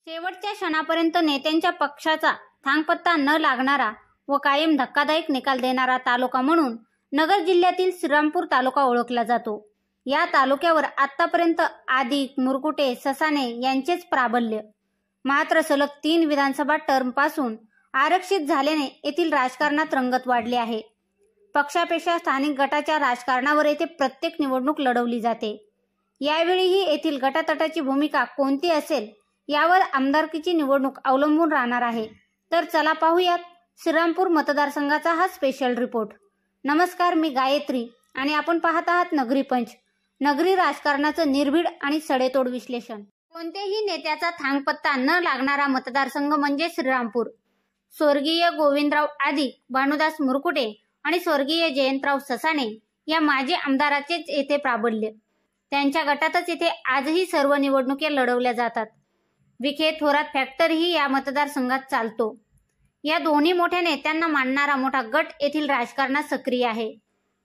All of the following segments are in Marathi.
शेवटच्या क्षणापर्यंत नेत्यांच्या पक्षाचा थांगपत्ता न लागणारा व कायम धक्कादायक निकाल देणारा तालुका म्हणून नगर जिल्ह्यातील श्रीरामपूर तालुका ओळखला जातो। या तालुक्यावर आतापर्यंत आदिक, मुरकुटे, ससाणे यांचेच प्राबल्य। मात्र सलग 3 विधानसभा टर्मपासून आरक्षित झाल्याने येथील राजकारणात रंगत वाढली आहे। पक्षापेक्षा स्थानिक गटाच्या राजकारणावर येथे प्रत्येक निवडणूक लढवली जाते। यावेळीही येथील गटातटाची भूमिका कोणती असेल यावर आमदारकीची निवडणूक अवलंबून राहणार आहे। तर चला पाहूयात श्रीरामपूर मतदारसंघाचा हा स्पेशल रिपोर्ट। नमस्कार, मी गायत्री आणि आपण पाहत आहात नगरी पंच, नगरी राजकारणाचं निर्भीड आणि सडेतोड विश्लेषण। कोणत्याही नेत्याचा थांगपत्ता न लागणारा मतदारसंघ म्हणजे श्रीरामपूर। स्वर्गीय गोविंदराव आदिक, भानुदास मुरकुटे आणि स्वर्गीय जयंतराव ससाणे या माजी आमदाराचेच येथे प्राबल्य। त्यांच्या गटातच येथे आजही सर्व निवडणुका लढवल्या जातात। विखे थोरात फॅक्टरीही या मतदारसंघात चालतो। या दोन्ही मोठ्या नेत्यांना मानणारा मोठा गट येथील राजकारणात सक्रिय आहे।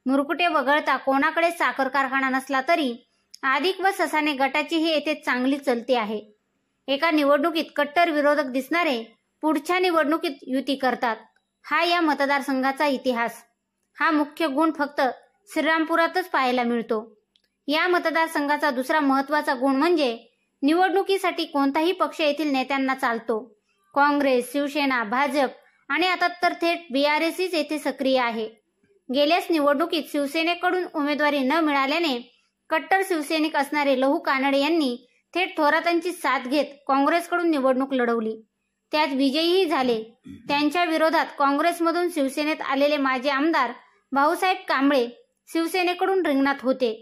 मुरकुटे वगळता कोणाकडे साखर कारखाना नसला तरी आदिक व ससाणे गटाचीही येथे चांगली चलती आहे। एका निवडणुकीत कट्टर विरोधक दिसणारे पुढच्या निवडणुकीत युती करतात। हा या मतदारसंघाचा इतिहास। हा मुख्य गुण फक्त श्रीरामपुरातच पाहायला मिळतो। या मतदारसंघाचा दुसरा महत्त्वाचा गुण म्हणजे निवडणुकीसाठी कोणताही पक्ष येथील नेत्यांना चालतो। काँग्रेस, शिवसेना, भाजप आणि आता तर थेट BRSच येथे सक्रिय आहे। गेल्याच निवडणुकीत शिवसेनेकडून उमेदवारी न मिळाल्याने कट्टर शिवसैनिक असणारे लहू कानडे यांनी थेट थोरातांची साथ घेत काँग्रेसकडून निवडणूक लढवली। त्यात विजयीही झाले। त्यांच्या विरोधात काँग्रेसमधून शिवसेनेत आलेले माजी आमदार भाऊसाहेब कांबळे शिवसेनेकडून रिंगणात होते।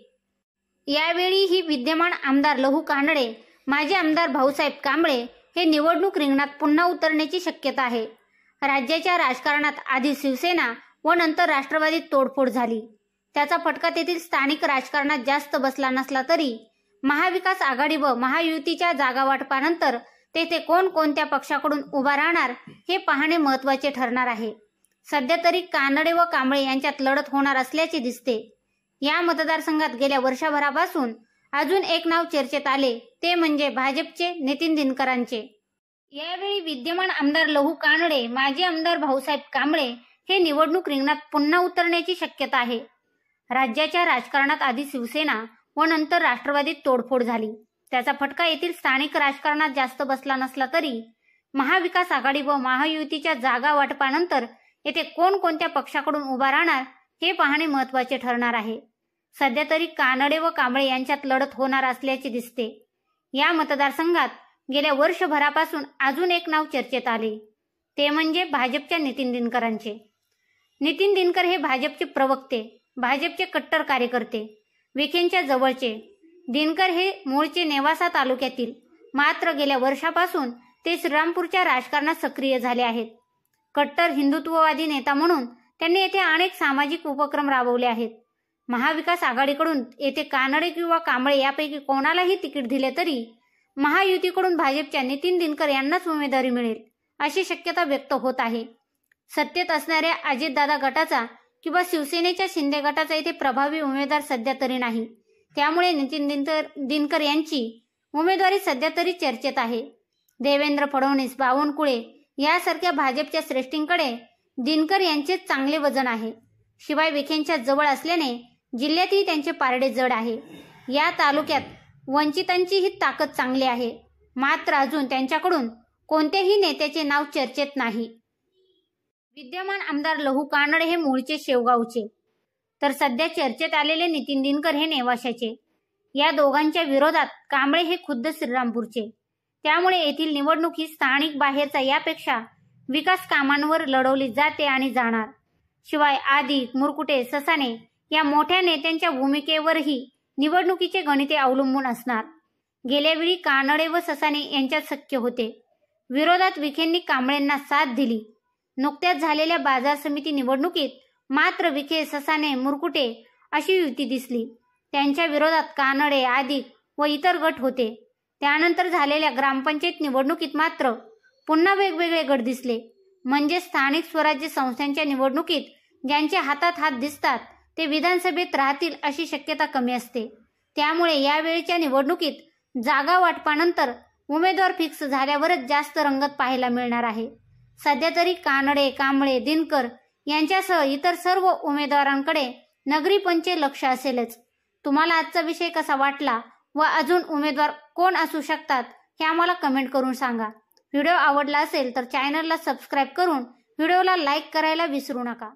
यावेळीही विद्यमान आमदार लहू कानडे, माजी आमदार भाऊसाहेब कांबळे हे निवडणूक रिंगणात पुन्हा उतरण्याची शक्यता आहे। राज्याच्या राजकारणात आधी शिवसेना व नंतर राष्ट्रवादीत तोडफोड झाली। त्याचा फटका तेथील स्थानिक राजकारणात जास्त बसला नसला तरी महाविकास आघाडी व महायुतीच्या जागावाटपानंतर तेथे कोणत्या पक्षाकडून उभा राहणार हे पाहणे महत्त्वाचे ठरणार आहे। सध्या तरी कानडे व कांबळे यांच्यात लढत होणार असल्याचे दिसते। या मतदारसंघात गेल्या वर्षभरापासून अजून एक नाव चर्चेत आले ते म्हणजे भाजपचे नितीन दिनकरांचे। यावेळी विद्यमान आमदार लहू कानडे, माजी आमदार भाऊसाहेब कांबळे हे निवडणूक रिंगणात पुन्हा उतरण्याची शक्यता आहे। राज्याच्या राजकारणात आधी शिवसेना व नंतर राष्ट्रवादीत तोडफोड झाली। त्याचा फटका येथील स्थानिक राजकारणात जास्त बसला नसला तरी महाविकास आघाडी व महायुतीच्या जागा वाटपानंतर येथे कोणत्या पक्षाकडून उभा राहणार हे पाहणे महत्त्वाचे ठरणार आहे। सध्या तरी कानडे व कांबळे यांच्यात लढत होणार असल्याचे दिसते। या मतदारसंघात गेल्या वर्षभरापासून अजून एक नाव चर्चेत आले ते म्हणजे भाजपच्या नितीन दिनकरांचे। नितीन दिनकर हे भाजपचे प्रवक्ते, भाजपचे कट्टर कार्यकर्ते, विखेंच्या जवळचे। दिनकर हे मूळचे नेवासा तालुक्यातील, मात्र गेल्या वर्षापासून ते श्रीरामपूरच्या राजकारणात सक्रिय झाले आहेत। कट्टर हिंदुत्ववादी नेता म्हणून त्यांनी येथे अनेक सामाजिक उपक्रम राबवले आहेत। महाविकास आघाडीकडून येथे कानडे किंवा कांबळे यापैकी कोणालाही तिकीट दिले तरी महायुतीकडून भाजपच्या नितीन दिनकर यांनाच उमेदवारी मिळेल अशी शक्यता व्यक्त होत आहे। सत्तेत असणाऱ्या अजितदादा गटाचा किंवा शिवसेनेच्या शिंदे गटाचा येथे प्रभावी उमेदवार सध्या तरी नाही। त्यामुळे नितीन दिनकर यांची उमेदवारी सध्या तरी चर्चेत आहे। देवेंद्र फडणवीस, बावनकुळे यासारख्या भाजपच्या श्रेष्ठींकडे दिनकर यांचे चांगले वजन आहे। शिवाय विखेंच्या जवळ असल्याने जिल्ह्यातही त्यांचे पारडे जड आहे। या तालुक्यात वंचितांचीही ताकद चांगली आहे, मात्र अजून त्यांच्याकडून कोणत्याही नेत्याचे नाव चर्चेत नाही। विद्यमान आमदार लहू कानडे हे मूळचे शेवगावचे, तर सध्या चर्चेत आलेले नितीन दिनकर हे नेवाशाचे। या दोघांच्या विरोधात कांबळे हे खुद्द श्रीरामपूरचे। त्यामुळे येथील निवडणूक ही स्थानिक बाहेरचा यापेक्षा विकास कामांवर लढवली जाते आणि जाणार। शिवाय आदिक, मुरकुटे, ससाणे या मोठ्या नेत्यांच्या भूमिकेवरही निवडणुकीचे गणिते अवलंबून असणार। गेल्यावेळी कानडे व ससाणे यांच्यात सख्य होते। विरोधात विखेंनी कांबळेंना साथ दिली। नुकत्याच झालेल्या बाजार समिती निवडणुकीत मात्र विखे, ससाणे, मुरकुटे अशी युती दिसली। त्यांच्या विरोधात कानडे, आदिक व इतर गट होते। त्यानंतर झालेल्या ग्रामपंचायत निवडणुकीत मात्र पुन्हा वेगवेगळे गट दिसले। म्हणजे स्थानिक स्वराज्य संस्थांच्या निवडणुकीत ज्यांच्या हातात हात दिसतात ते विधानसभेत राहतील अशी शक्यता कमी असते। त्यामुळे यावेळच्या निवडणुकीत जागा वाटपानंतर उमेदवार फिक्स झाल्यावरच जास्त रंगत पाहायला मिळणार आहे. सध्या तरी कानडे, कांबळे, दिनकर यांच्यासह इतर सर्व उमेदवारांकडे नगरी पंचे लक्ष असेलच. तुम्हाला आजचा विषय कसा वाटला व अजून उमेदवार कोण असू शकतात हे आम्हाला कमेंट करून सांगा. व्हिडिओ आवडला असेल तर चॅनलला सबस्क्राईब करून व्हिडिओला लाईक करायला विसरू नका.